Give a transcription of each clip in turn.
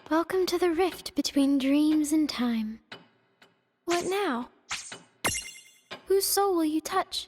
Welcome to the rift between dreams and time. What now? Whose soul will you touch?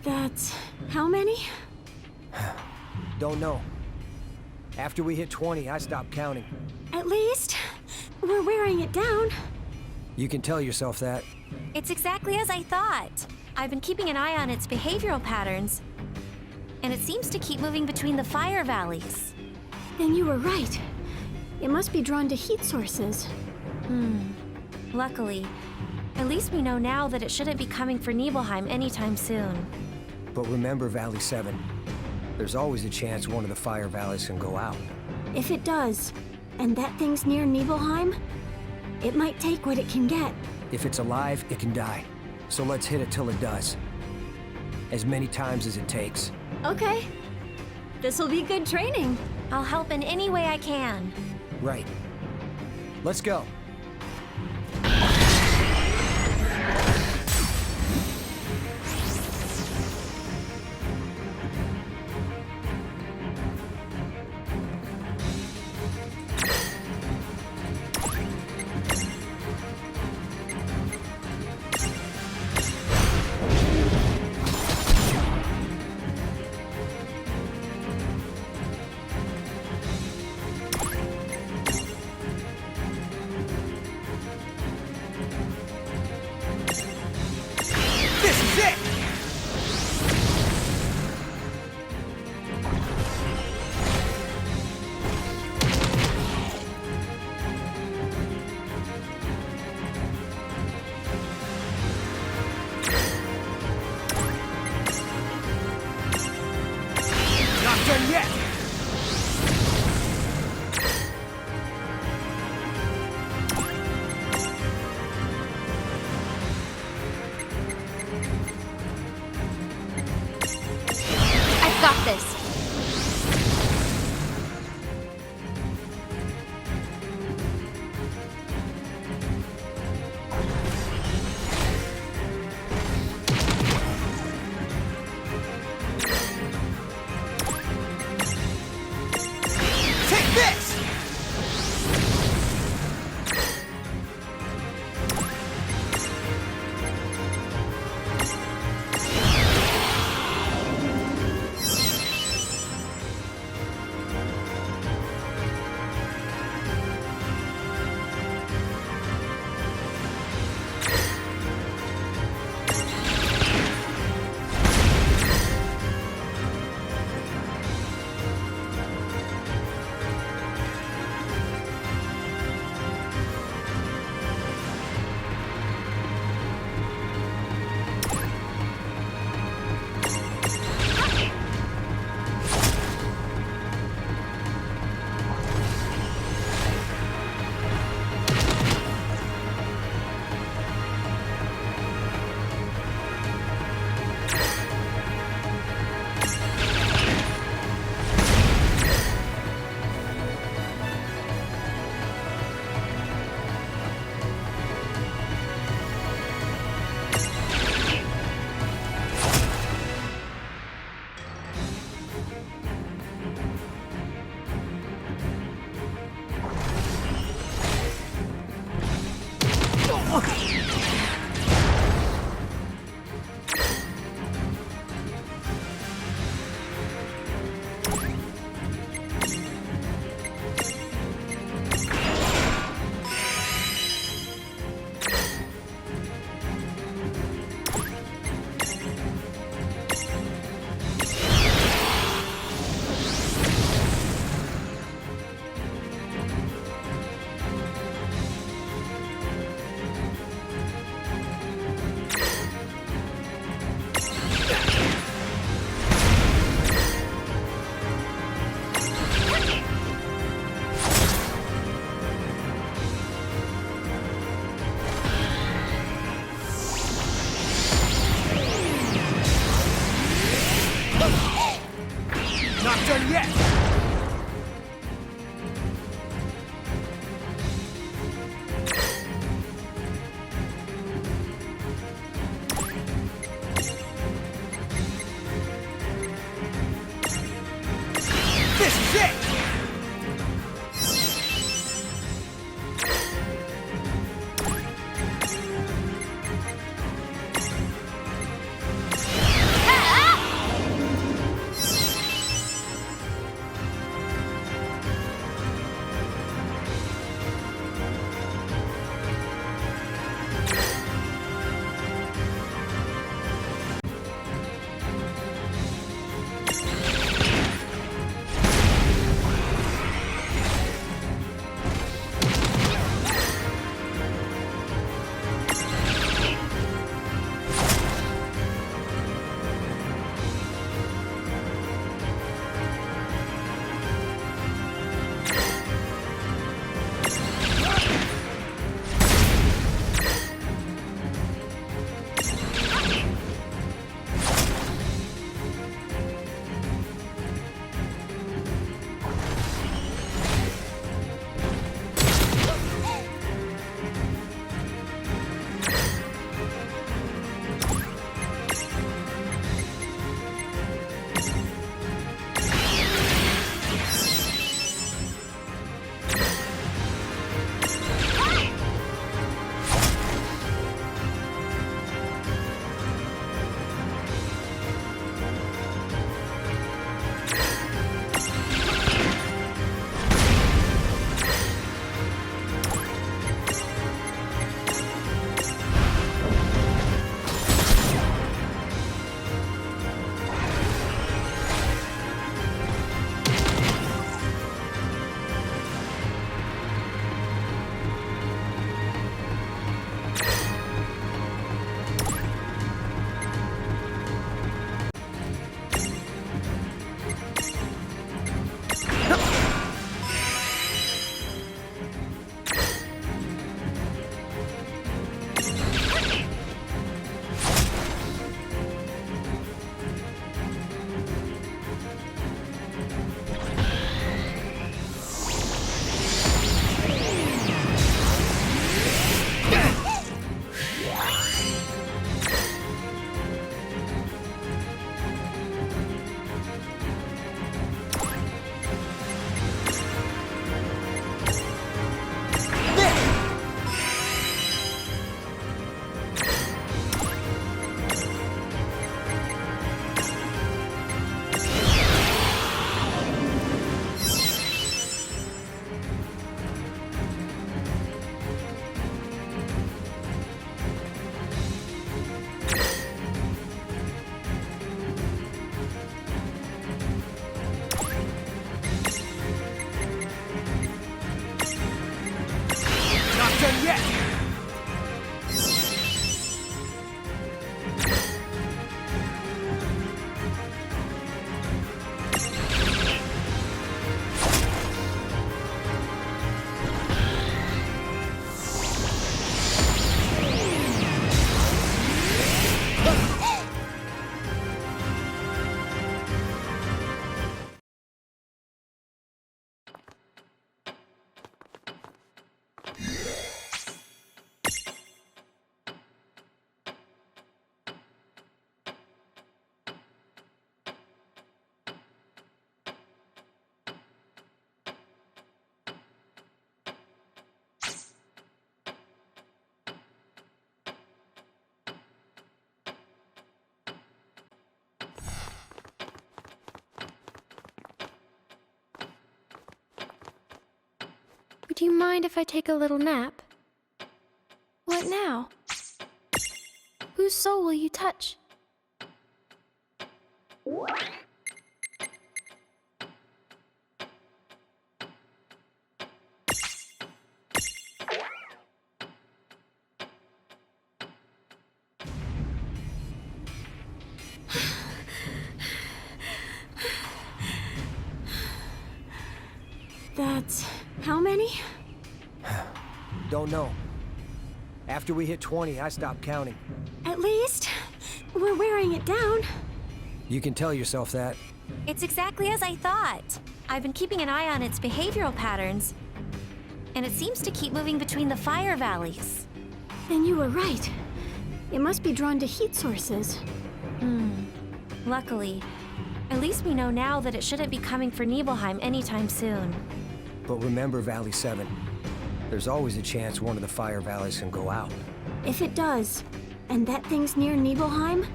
That's how many? Don't know. After we hit 20, I stopped counting. At least we're wearing it down. You can tell yourself that. It's exactly as I thought. I've been keeping an eye on its behavioral patterns, and it seems to keep moving between the fire valleys. Then you were right. It must be drawn to heat sources. Luckily, at least we know now that it shouldn't be coming for Nibelheim anytime soon. But remember Valley 7. There's always a chance one of the fire valleys can go out. If it does, and that thing's near Nibelheim, it might take what it can get. If it's alive, it can die. So let's hit it till it does. As many times as it takes. Okay. This'll be good training. I'll help in any way I can. Right. Let's go. This is it! Not done yet! I've got this. Take this! Not done yet! This is it! Done yet! Do you mind if I take a little nap? What now? Whose soul will you touch? That's how many? Don't know. After we hit 20, I stopped counting. At least we're wearing it down. You can tell yourself that. It's exactly as I thought. I've been keeping an eye on its behavioral patterns, and it seems to keep moving between the fire valleys. Then you were right. It must be drawn to heat sources. Luckily, at least we know now that it shouldn't be coming for Nibelheim anytime soon. But remember Valley 7. There's always a chance one of the fire valleys can go out. If it does, and that thing's near Nibelheim,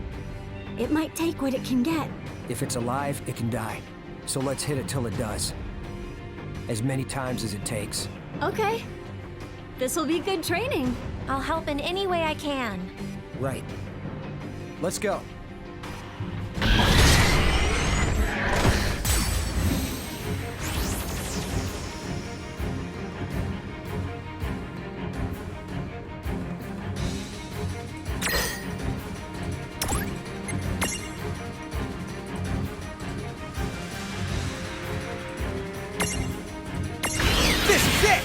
it might take what it can get. If it's alive, it can die. So let's hit it till it does. As many times as it takes. Okay. This'll be good training. I'll help in any way I can. Right. Let's go. This is it!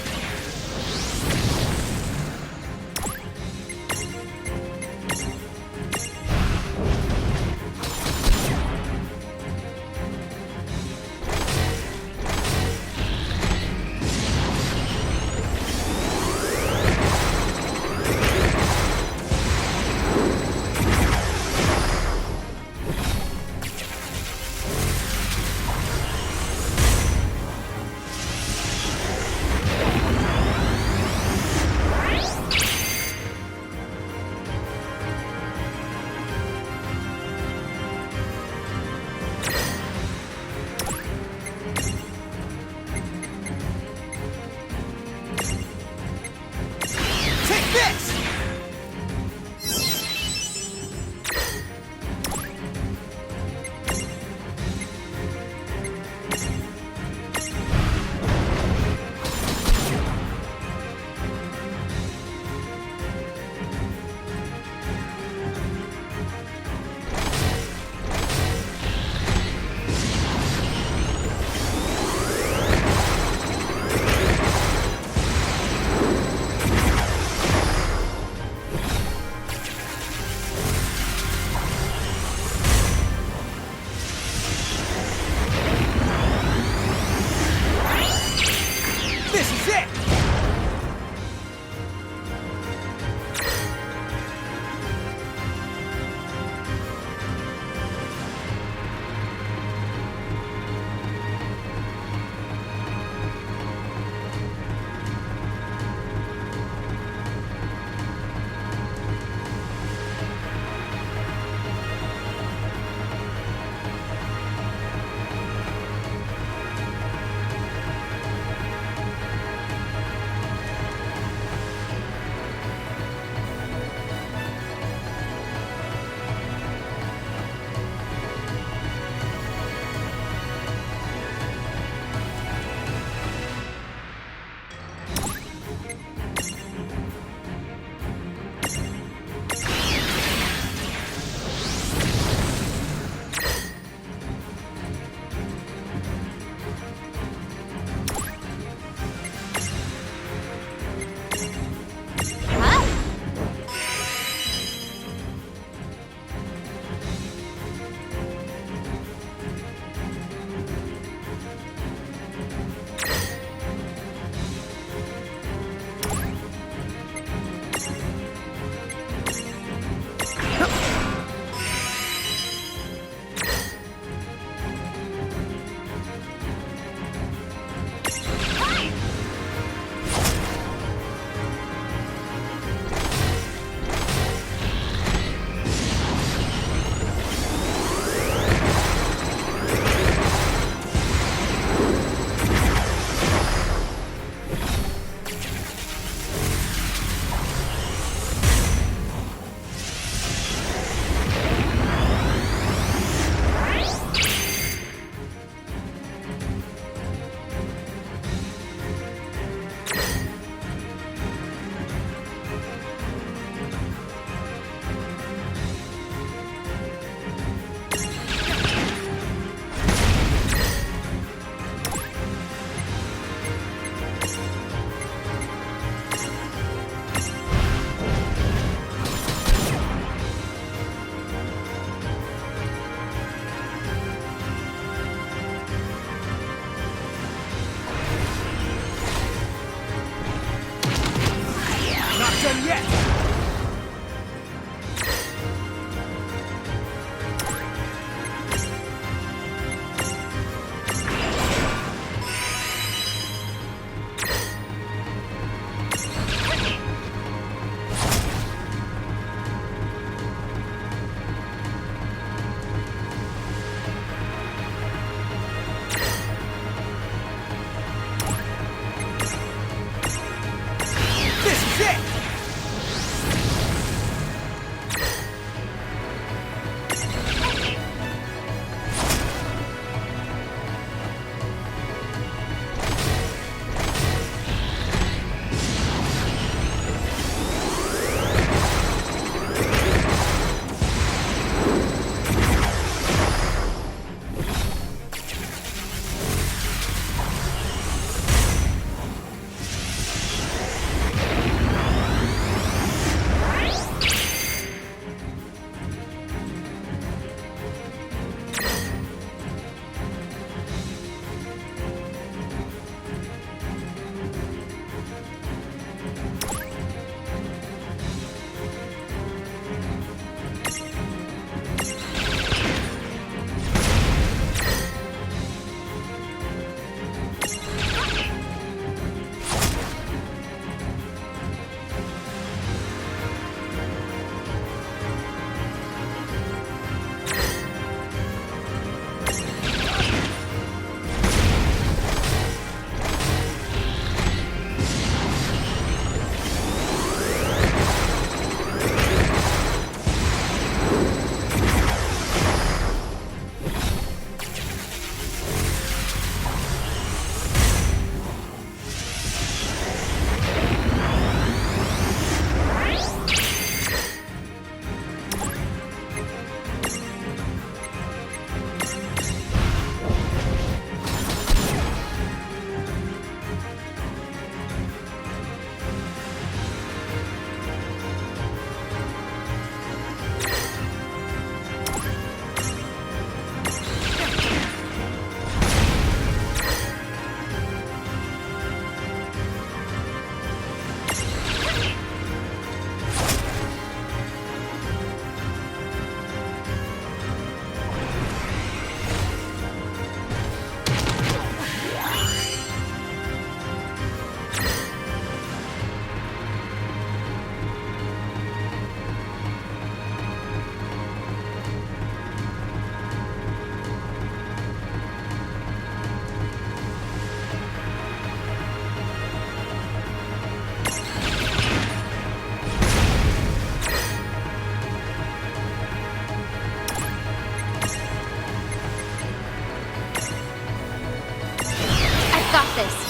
Got this.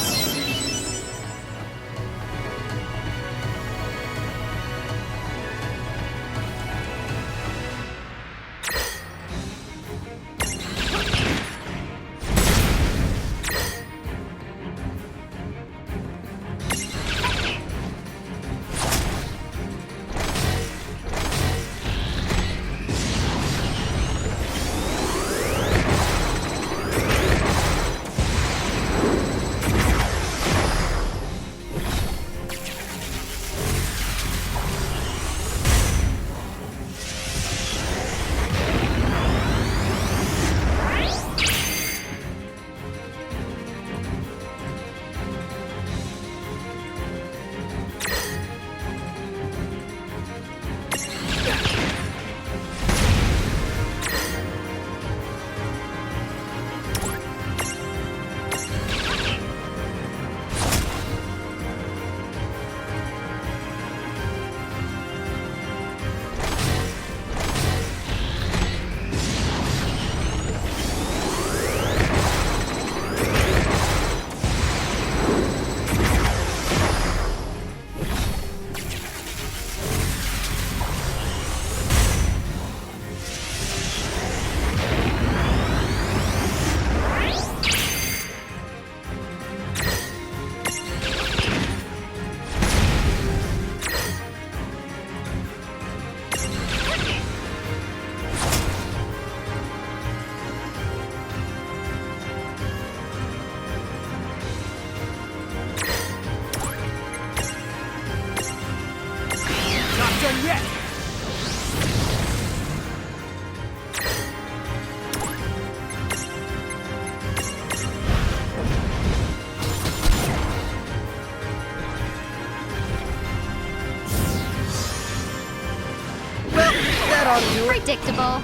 Predictable.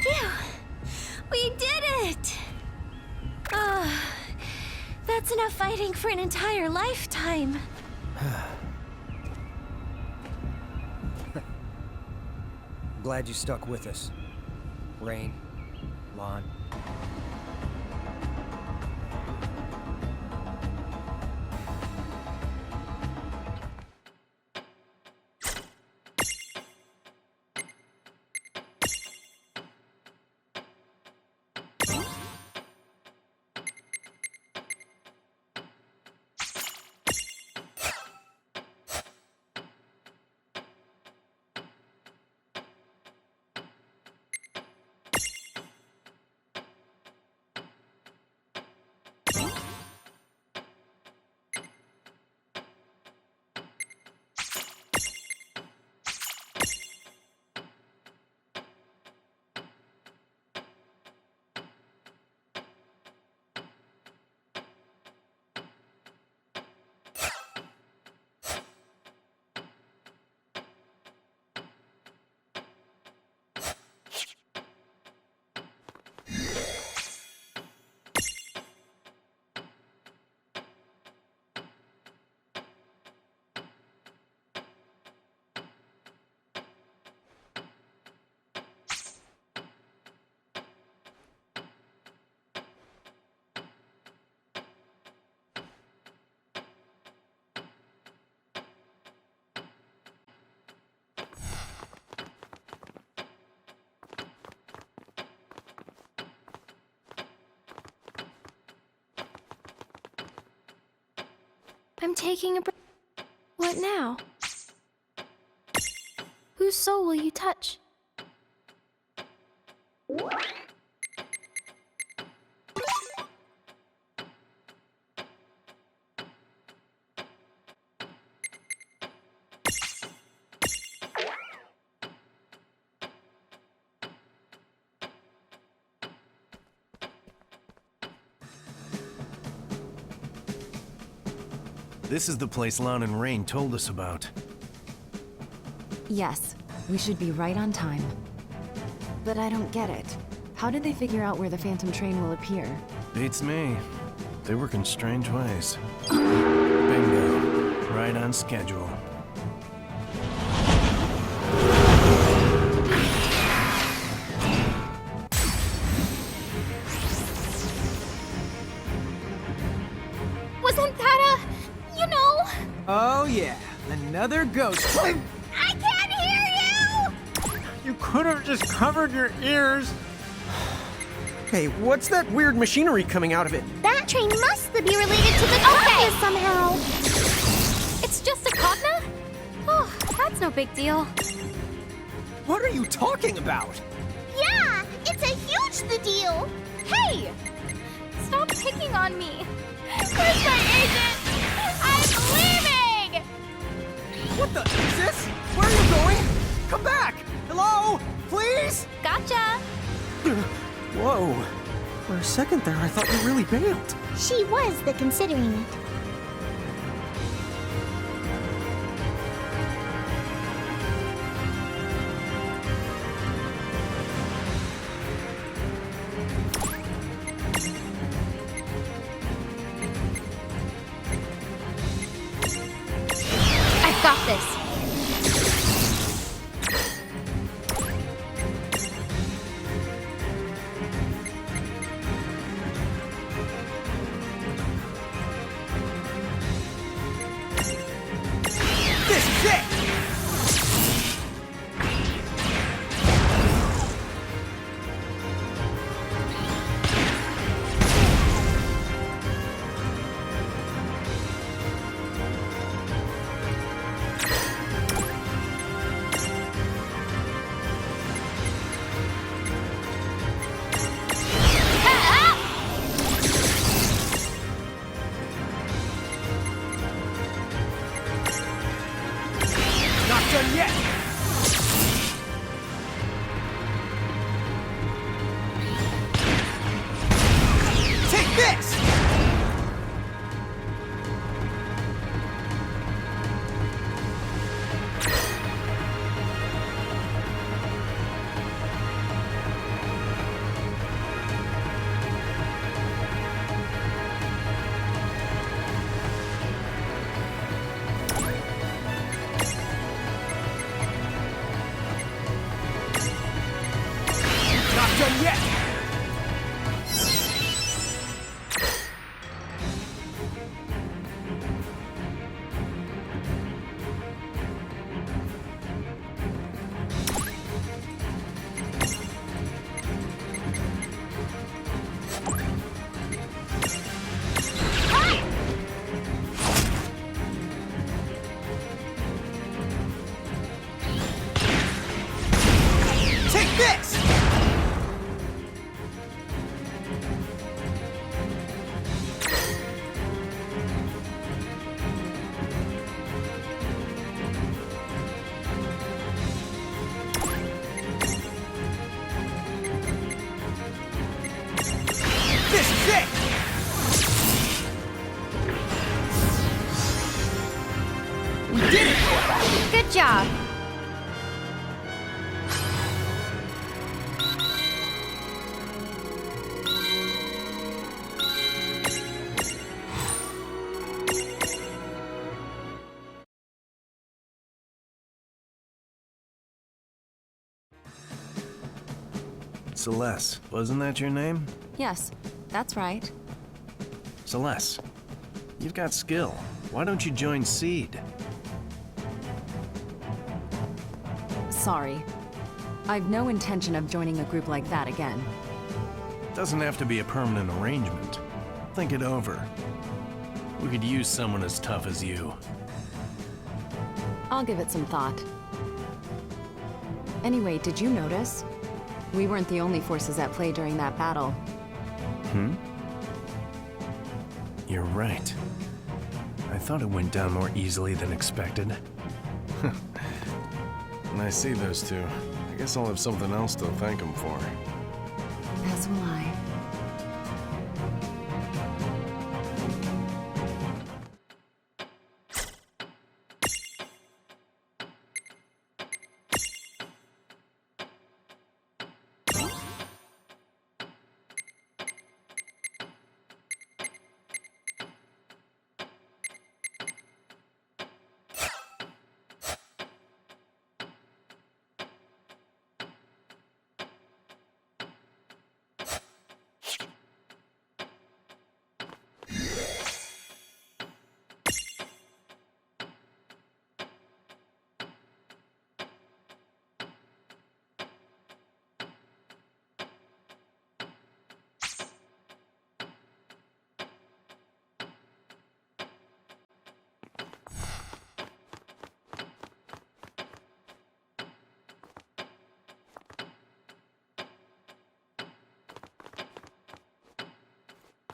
Phew! We did it! Oh, that's enough fighting for an entire lifetime. Glad you stuck with us. Rain, Lon. I'm taking a break. What now? Whose soul will you touch? This is the place Lon and Rain told us about. Yes, we should be right on time. But I don't get it. How did they figure out where the Phantom train will appear? Beats me. They work in strange ways. Bingo. Right on schedule. Wasn't that a, you know? Oh yeah, another ghost. I can't hear you! You could have just covered your ears. Hey, what's that weird machinery coming out of it? That train must be related to the Cogna somehow. It's just a Cogna? Oh, that's no big deal. What are you talking about? Yeah, it's a huge deal. Hey! Stop picking on me. Where's my agent? I'm leaving! What the is this? Where are you going? Come back! Hello? Please? Gotcha! Whoa. For a second there, I thought you really bailed. She was the considering it. I've got this. This is it! Not done yet! Take this! Not done yet! Take this! This is it! We did it! Good job. Celeste, wasn't that your name? Yes, that's right. Celeste, you've got skill. Why don't you join Seed? Sorry. I've no intention of joining a group like that again. Doesn't have to be a permanent arrangement. Think it over. We could use someone as tough as you. I'll give it some thought. Anyway, did you notice? We weren't the only forces at play during that battle. You're right. I thought it went down more easily than expected. When I see those two, I guess I'll have something else to thank them for. As will I.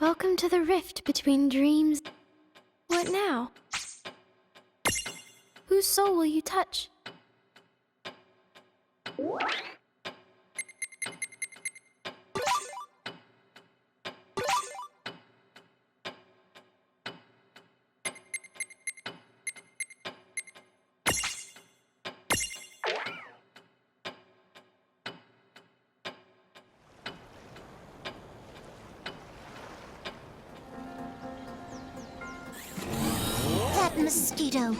Welcome to the rift between dreams. What now? Whose soul will you touch? That mosquito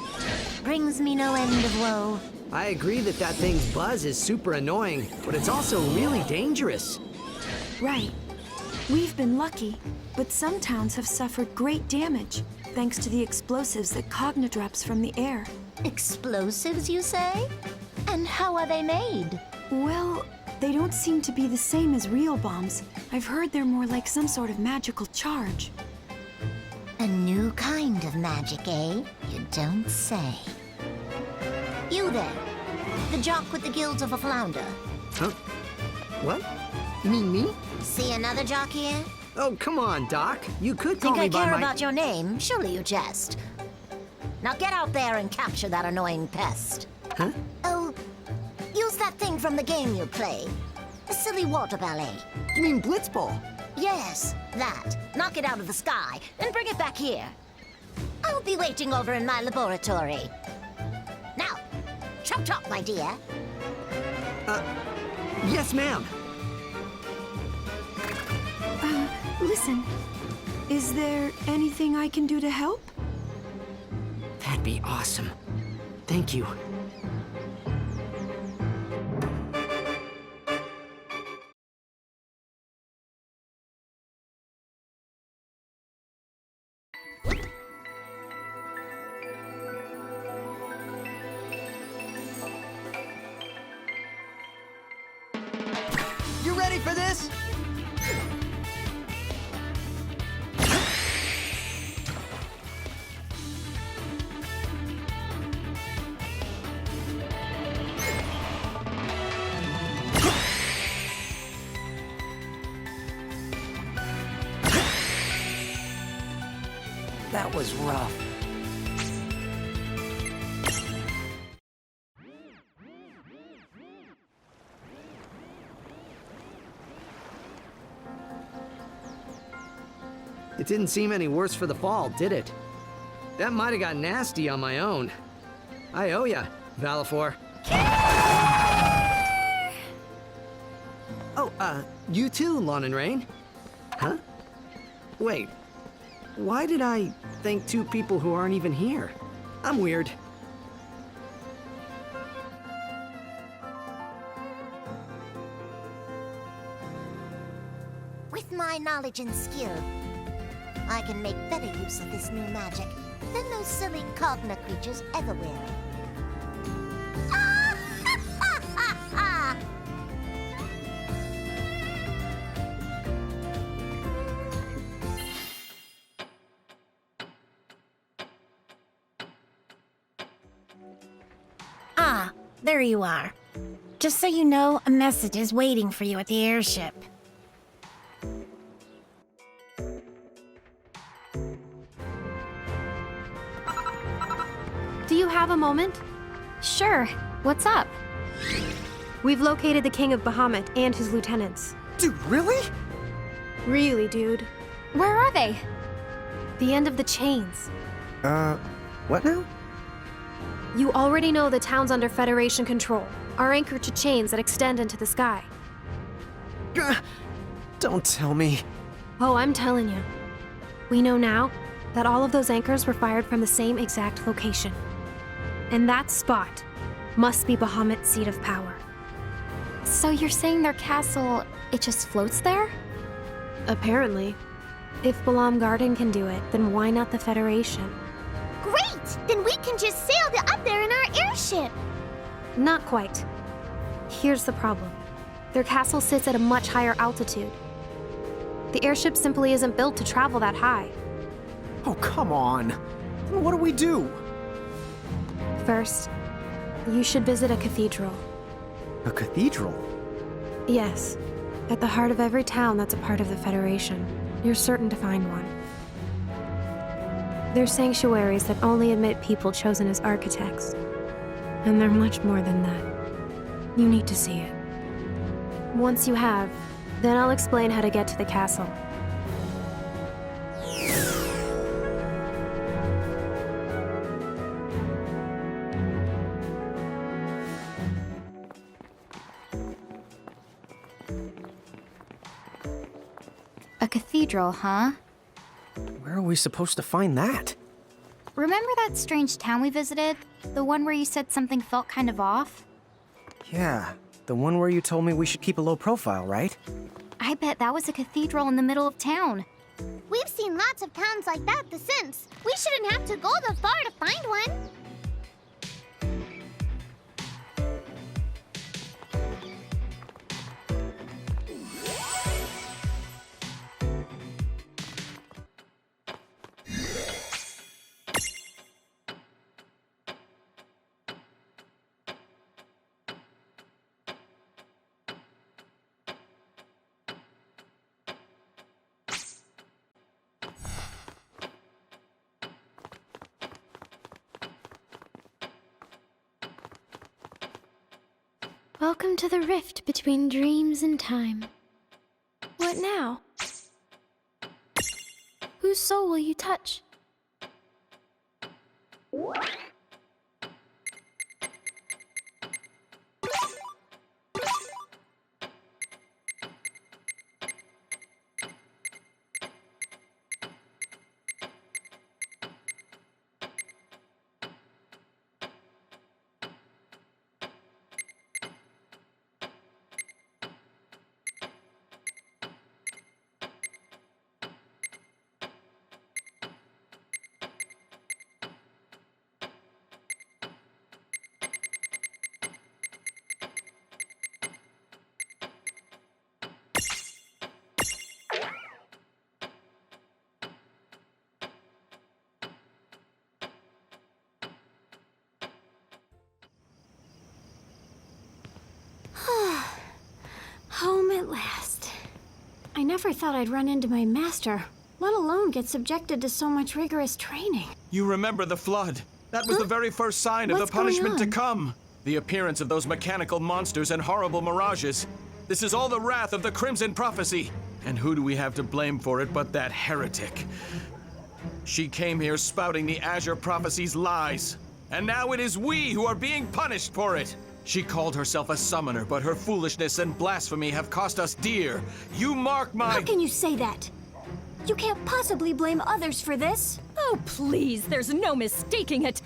brings me no end of woe. I agree that that thing's buzz is super annoying, but it's also really dangerous. Right. We've been lucky, but some towns have suffered great damage thanks to the explosives that Cogna drops from the air. Explosives, you say? And how are they made? Well, they don't seem to be the same as real bombs. I've heard they're more like some sort of magical charge. A new kind of magic, eh? You don't say. You there, the jock with the gills of a flounder. Huh? What? You mean me? See another jock here? Oh, come on, Doc. You could call Think me I by care my... about your name? Surely you jest. Now get out there and capture that annoying pest. Huh? Oh, use that thing from the game you play. The silly water ballet. You mean Blitzball? Yes, that. Knock it out of the sky and bring it back here. I'll be waiting over in my laboratory. Now, chop chop, my dear. Yes, ma'am. Listen, is there anything I can do to help? That'd be awesome. Thank you. You ready for this? That was rough. It didn't seem any worse for the fall, did it? That might have got nasty on my own. I owe ya, Valifor. Oh, you too, Lon and Rain. Huh? Wait, why did I thank two people who aren't even here? I'm weird. With my knowledge and skill, I can make better use of this new magic than those silly Cogna creatures ever will. Ah! Ha, ha, ha, ha! Ah, there you are. Just so you know, a message is waiting for you at the airship. Do you have a moment? Sure. What's up? We've located the King of Bahamut and his lieutenants. Dude, really? Really, dude. Where are they? The end of the chains. What now? You already know the towns under Federation control are anchored to chains that extend into the sky. Don't tell me. Oh, I'm telling you. We know now that all of those anchors were fired from the same exact location. And that spot must be Bahamut's seat of power. So you're saying their castle, it just floats there? Apparently. If Balam Garden can do it, then why not the Federation? Great! Then we can just sail up there in our airship! Not quite. Here's the problem. Their castle sits at a much higher altitude. The airship simply isn't built to travel that high. Oh, come on. Then what do we do? First, you should visit a cathedral. A cathedral? Yes, at the heart of every town that's a part of the Federation. you're certain to find one. They're sanctuaries that only admit people chosen as architects. And they're much more than that. You need to see it. Once you have, then I'll explain how to get to the castle. A cathedral, huh? Where are we supposed to find that? Remember that strange town we visited? The one where you said something felt kind of off? Yeah, the one where you told me we should keep a low profile, right? I bet that was a cathedral in the middle of town. We've seen lots of towns like that since. We shouldn't have to go that far to find one. Welcome to the rift between dreams and time. What now? Whose soul will you touch? Home at last. I never thought I'd run into my master, let alone get subjected to so much rigorous training. You remember the flood? That was the very first sign of What's the punishment to going on? come. The appearance of those mechanical monsters and horrible mirages. This is all the wrath of the Crimson Prophecy. And who do we have to blame for it but that heretic? She came here spouting the Azure Prophecy's lies. And now it is we who are being punished for it. She called herself a summoner, but her foolishness and blasphemy have cost us dear. You mark my— How can you say that? You can't possibly blame others for this. Oh, please, there's no mistaking it.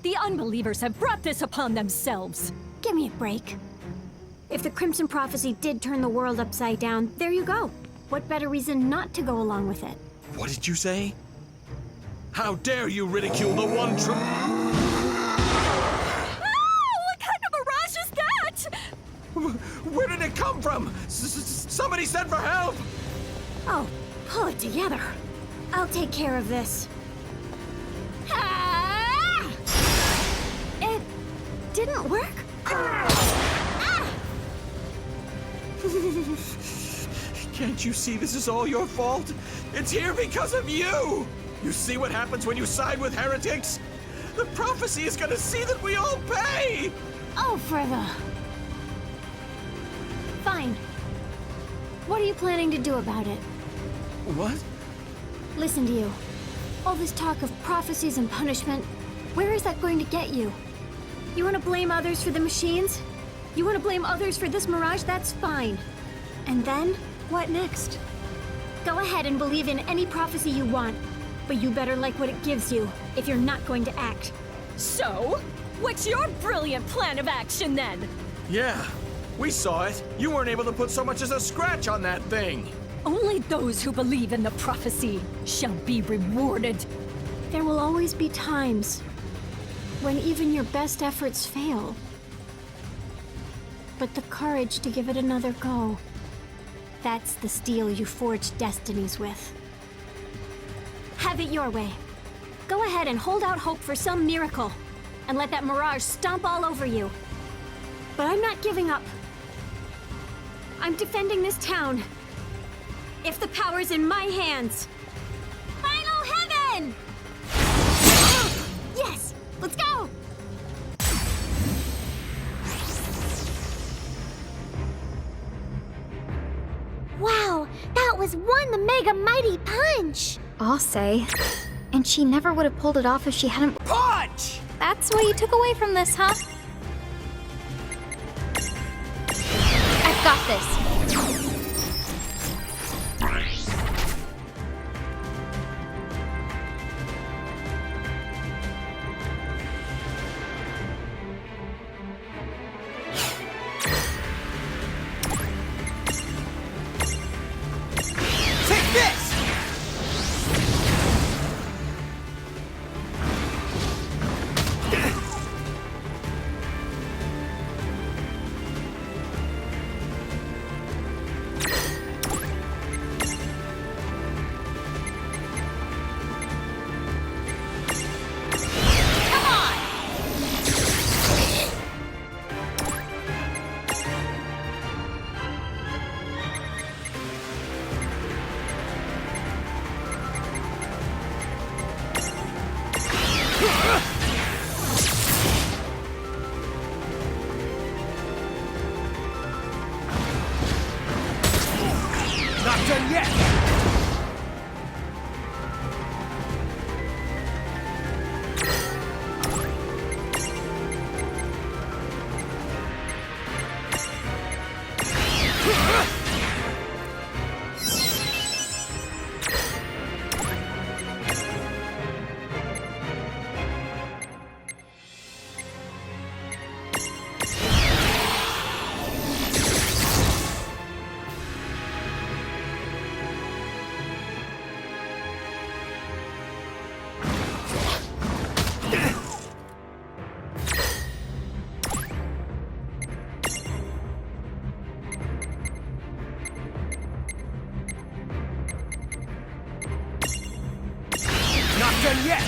The unbelievers have brought this upon themselves. Give me a break. If the Crimson Prophecy did turn the world upside down, there you go. What better reason not to go along with it? What did you say? How dare you ridicule the one true— Where did it come from? Somebody send for help! Oh, pull it together. I'll take care of this. Ah! It didn't work? Ah! Can't you see this is all your fault? It's here because of you! You see what happens when you side with heretics? The prophecy is gonna see that we all pay! Oh, for the... Fine. What are you planning to do about it? What? Listen to you. All this talk of prophecies and punishment, where is that going to get you? You want to blame others for the machines? You want to blame others for this mirage? That's fine. And then, what next? Go ahead and believe in any prophecy you want, but you better like what it gives you if you're not going to act. So, what's your brilliant plan of action then? Yeah, we saw it. You weren't able to put so much as a scratch on that thing. Only those who believe in the prophecy shall be rewarded. There will always be times when even your best efforts fail. But the courage to give it another go, that's the steel you forge destinies with. Have it your way. Go ahead and hold out hope for some miracle, and let that mirage stomp all over you. But I'm not giving up. I'm defending this town. If the power's in my hands. Final heaven! Yes! Let's go! Wow, that was one mega mighty punch! I'll say. And she never would have pulled it off if she hadn't. Punch! That's what you took away from this, huh? I've got this. Take this! Not done yet! Not done yet!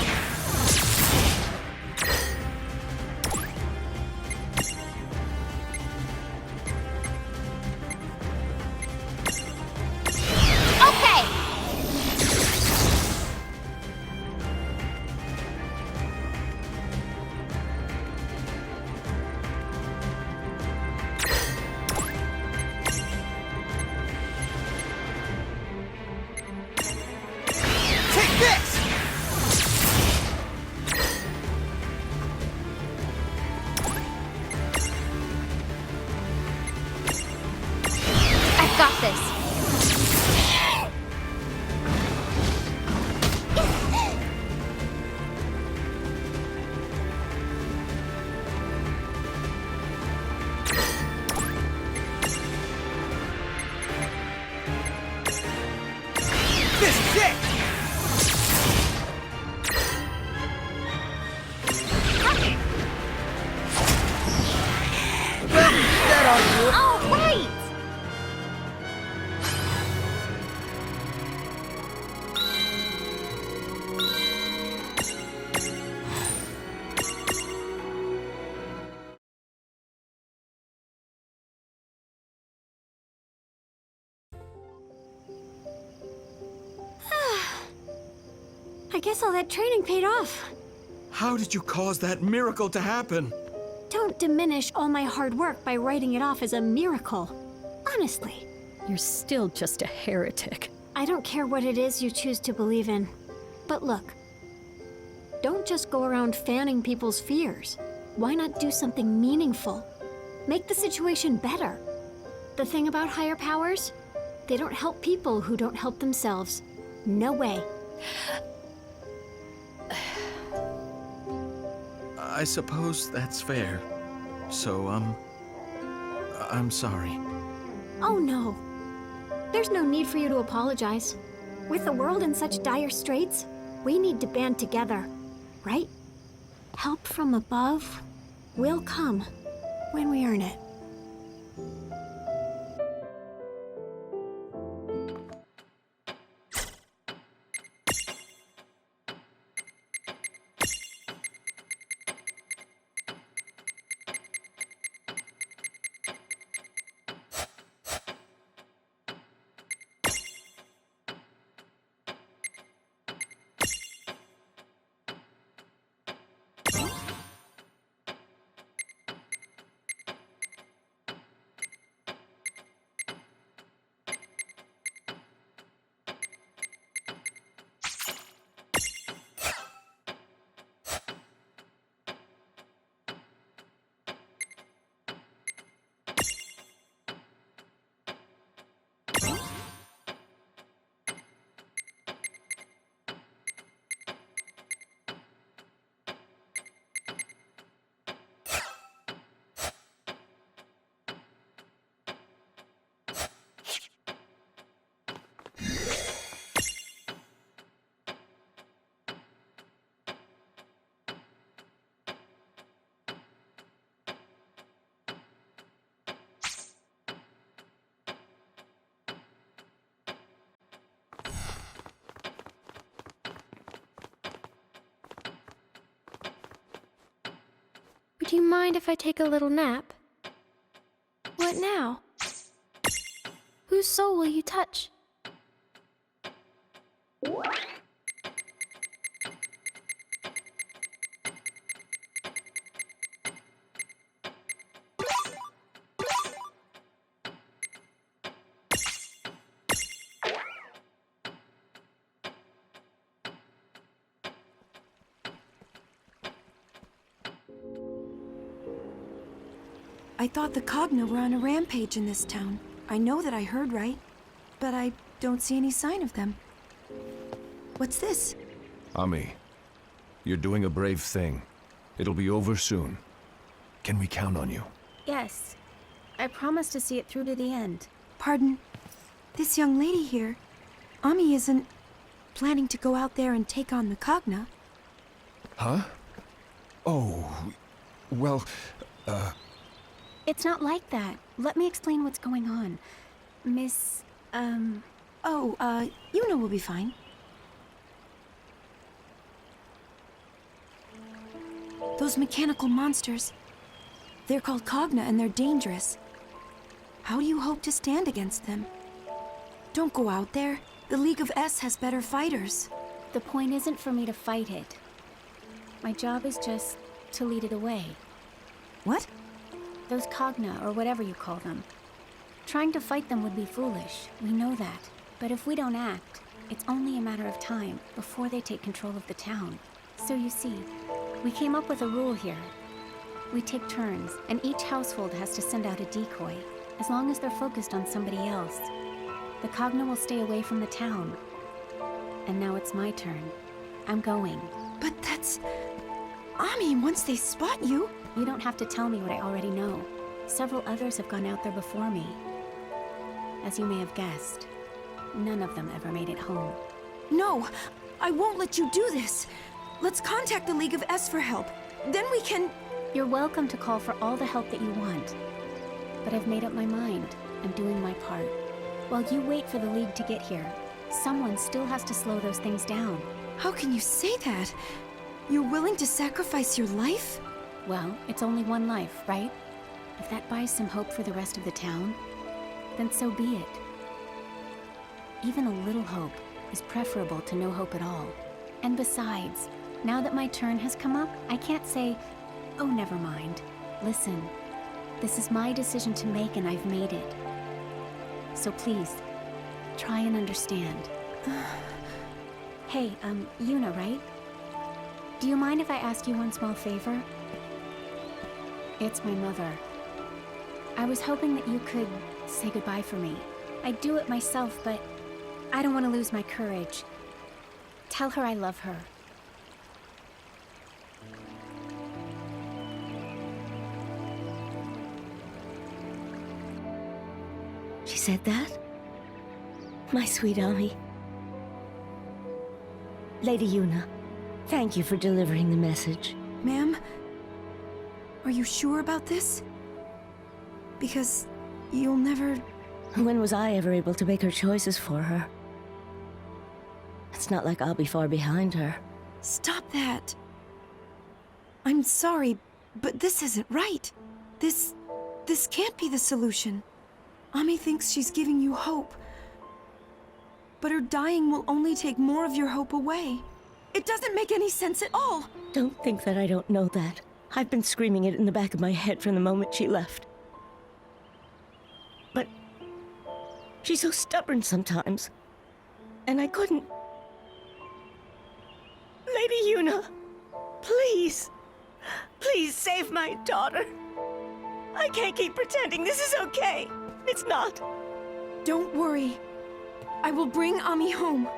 Okay! Take this! I've got this. This is it! All right! I guess all that training paid off. How did you cause that miracle to happen? Don't diminish all my hard work by writing it off as a miracle. Honestly. You're still just a heretic. I don't care what it is you choose to believe in. But look, don't just go around fanning people's fears. Why not do something meaningful? Make the situation better. The thing about higher powers, they don't help people who don't help themselves. No way. I suppose that's fair. So, I'm sorry. Oh no. There's no need for you to apologize. With the world in such dire straits, we need to band together, right? Help from above will come when we earn it. Do you mind if I take a little nap? What now? Whose soul will you touch? I thought the Cogna were on a rampage in this town. I know that I heard right, but I don't see any sign of them. What's this? Ami, you're doing a brave thing. It'll be over soon. Can we count on you? Yes. I promise to see it through to the end. Pardon? This young lady here, Ami isn't planning to go out there and take on the Cogna. Huh? Oh, well, It's not like that. Let me explain what's going on. Miss, Yuna will be fine. Those mechanical monsters, they're called Cogna and they're dangerous. How do you hope to stand against them? Don't go out there. The League of S has better fighters. The point isn't for me to fight it. My job is just to lead it away. What? Those Cogna, or whatever you call them. Trying to fight them would be foolish. We know that. But if we don't act, it's only a matter of time before they take control of the town. So you see, we came up with a rule here. We take turns, and each household has to send out a decoy, as long as they're focused on somebody else. The Cogna will stay away from the town. And now it's my turn. I'm going. But that's... Ami, once they spot you... You don't have to tell me what I already know. Several others have gone out there before me. As you may have guessed, none of them ever made it home. No! I won't let you do this! Let's contact the League of S for help. Then we can... You're welcome to call for all the help that you want. But I've made up my mind. I'm doing my part. While you wait for the League to get here, someone still has to slow those things down. How can you say that? You're willing to sacrifice your life? Well, it's only one life, right? If that buys some hope for the rest of the town, then so be it. Even a little hope is preferable to no hope at all. And besides, now that my turn has come up, I can't say, oh, never mind. Listen, this is my decision to make and I've made it. So please, try and understand. Hey, Yuna, right? Do you mind if I ask you one small favor? It's my mother. I was hoping that you could say goodbye for me. I'd do it myself, but I don't want to lose my courage. Tell her I love her. She said that? My sweet Ami. Lady Yuna, thank you for delivering the message. Ma'am? Are you sure about this? Because you'll never... When was I ever able to make her choices for her? It's not like I'll be far behind her. Stop that. I'm sorry, but this isn't right. This can't be the solution. Ami thinks she's giving you hope. But her dying will only take more of your hope away. It doesn't make any sense at all. Don't think that I don't know that. I've been screaming it in the back of my head from the moment she left. But she's so stubborn sometimes. And I couldn't... Lady Yuna, please. Please save my daughter. I can't keep pretending this is okay. It's not. Don't worry. I will bring Ami home.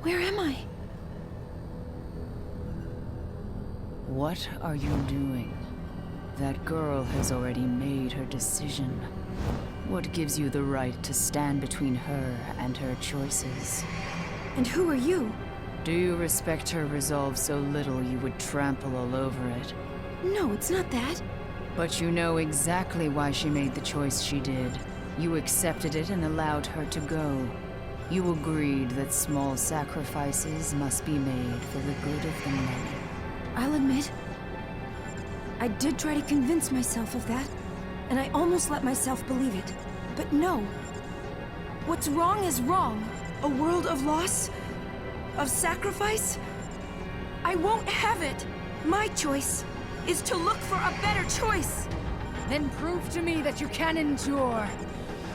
Where am I? What are you doing? That girl has already made her decision. What gives you the right to stand between her and her choices? And who are you? Do you respect her resolve so little you would trample all over it? No, it's not that. But you know exactly why she made the choice she did. You accepted it and allowed her to go. You agreed that small sacrifices must be made for the good of the many. I'll admit, I did try to convince myself of that, and I almost let myself believe it. But no. What's wrong is wrong. A world of loss? Of sacrifice? I won't have it. My choice is to look for a better choice. Then prove to me that you can endure.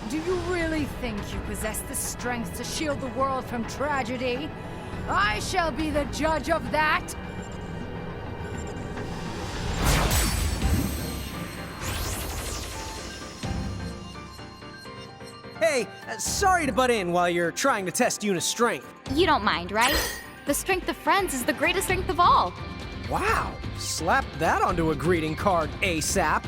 Do you really think you possess the strength to shield the world from tragedy? I shall be the judge of that! Hey, sorry to butt in while you're trying to test Yuna's strength. You don't mind, right? The strength of friends is the greatest strength of all. Wow, slap that onto a greeting card ASAP.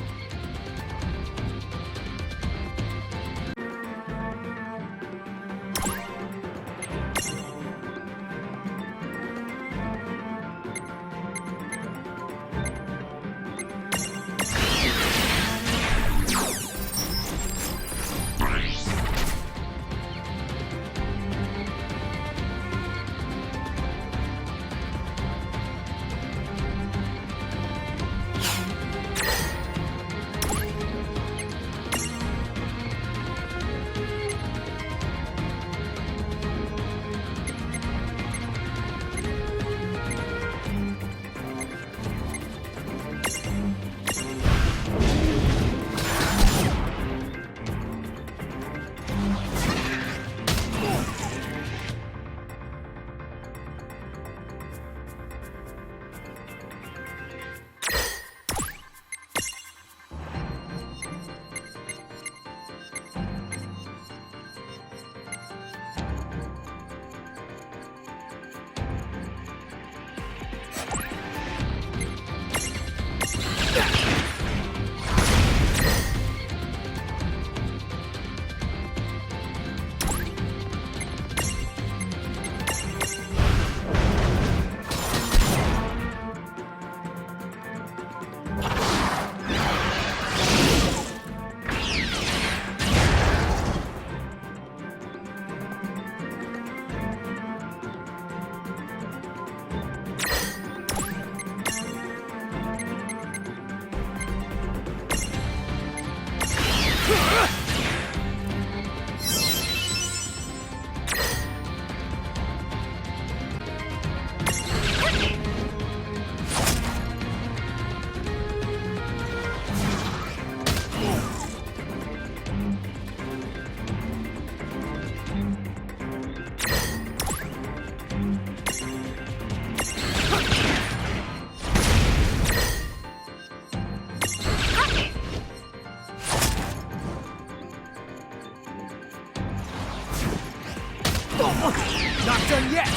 Not done yet!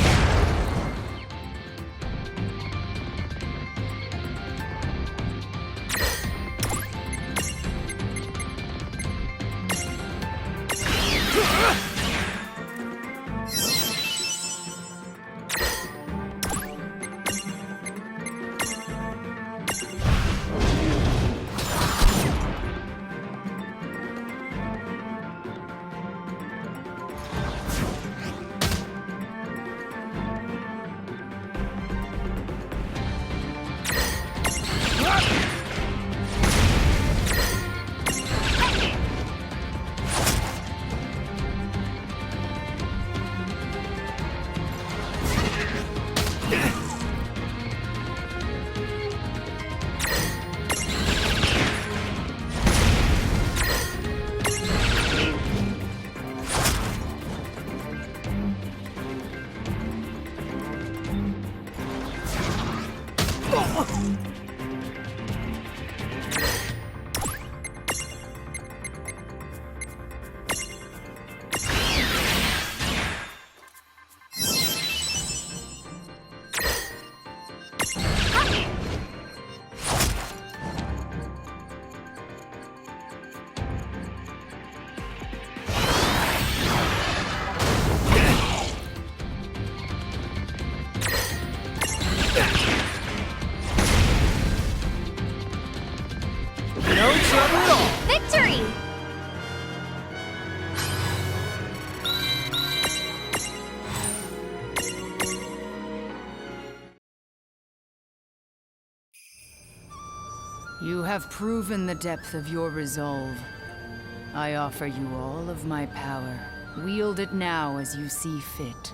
You have proven the depth of your resolve. I offer you all of my power. Wield it now as you see fit.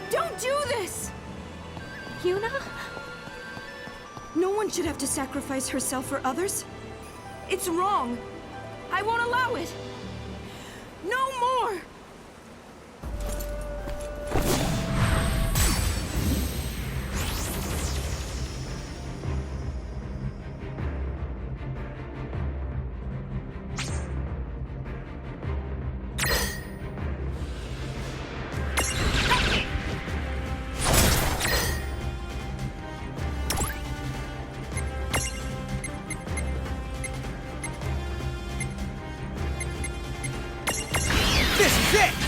Don't do this! Yuna? No one should have to sacrifice herself for others. It's wrong. I won't allow it. No more! This is it!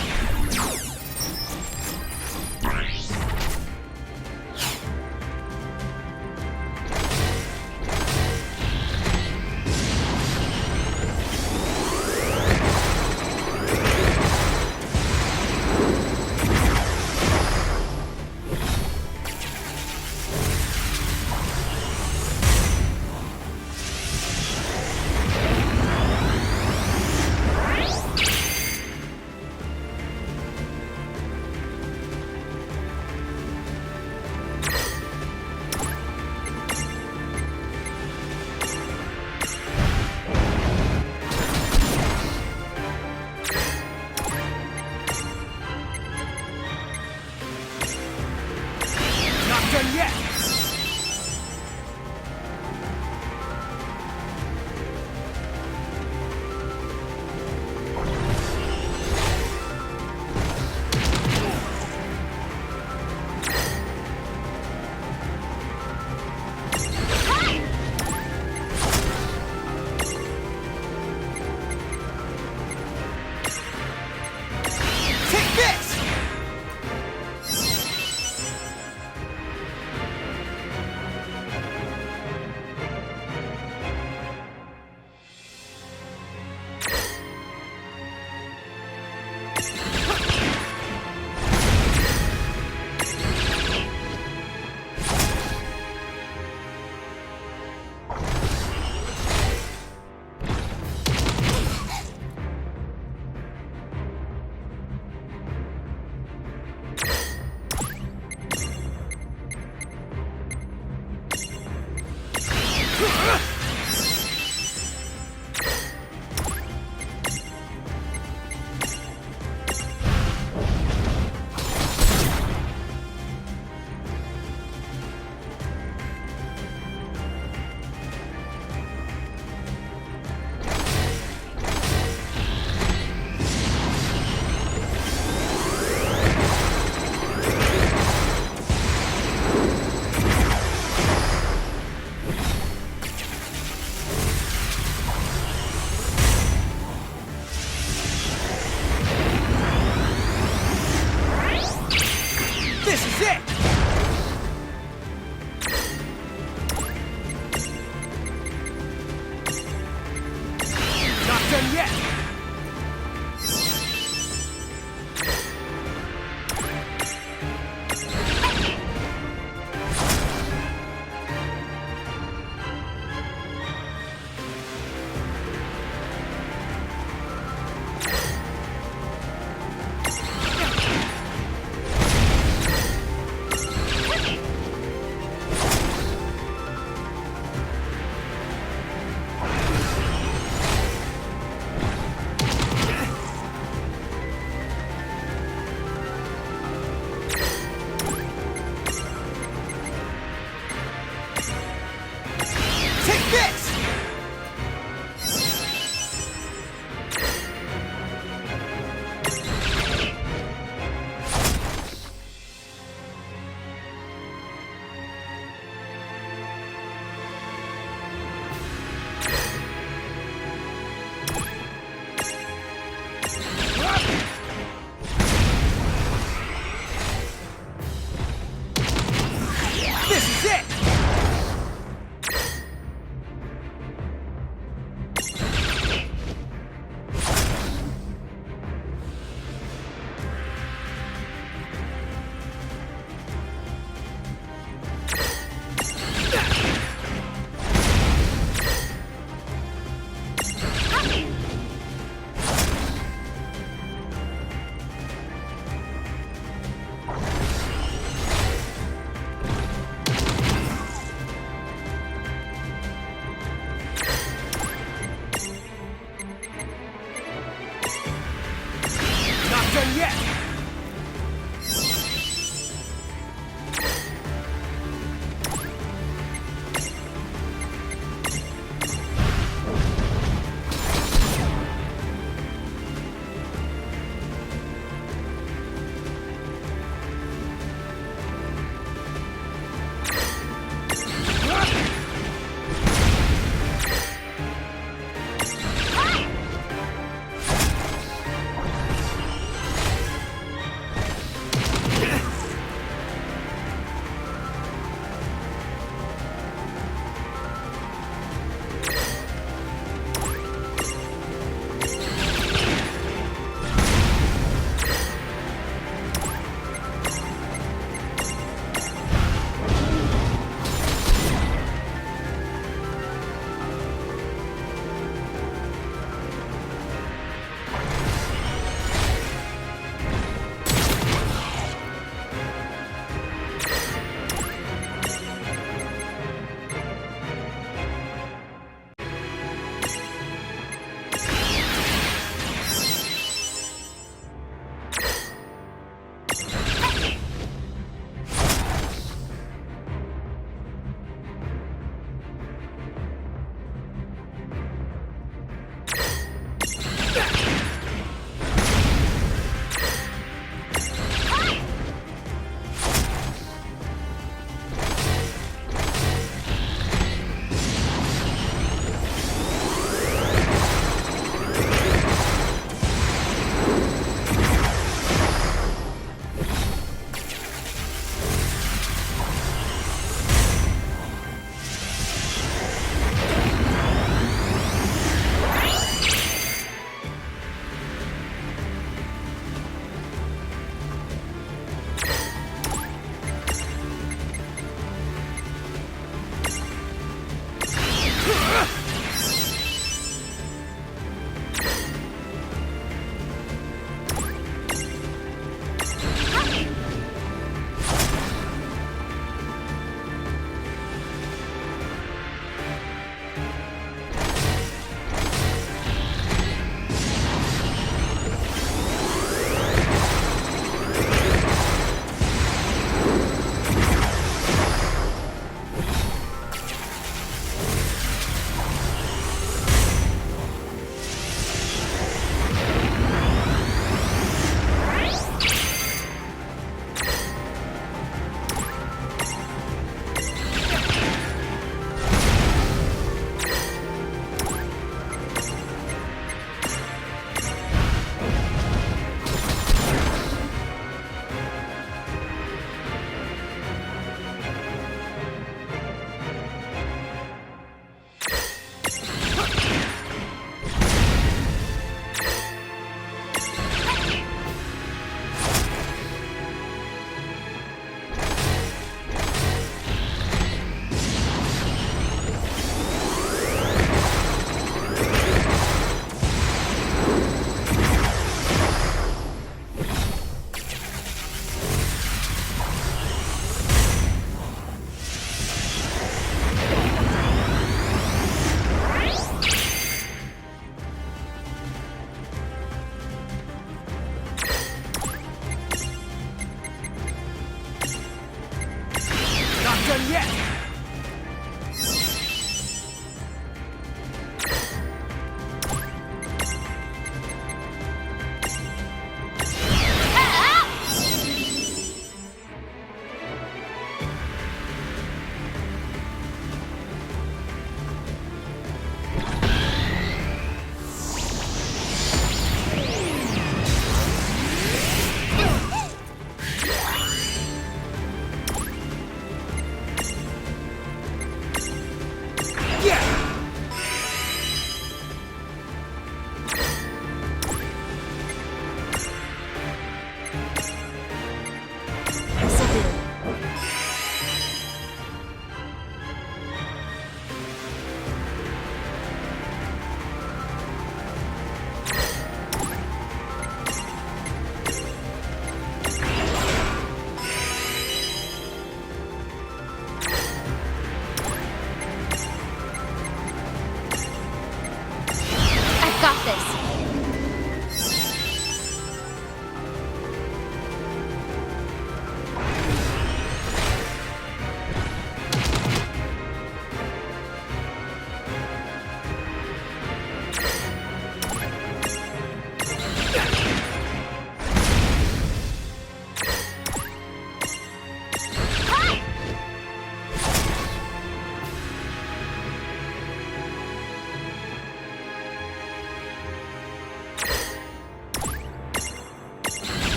done yet!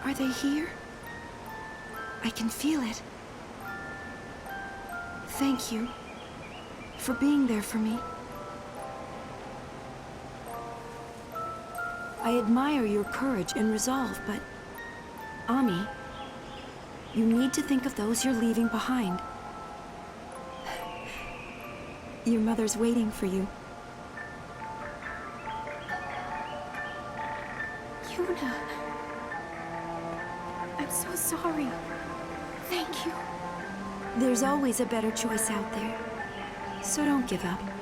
Are they here? I can feel it. Thank you for being there for me. I admire your courage and resolve, but Ami, you need to think of those you're leaving behind. Your mother's waiting for you. Yuna, I'm so sorry. Thank you. There's always a better choice out there, so don't give up.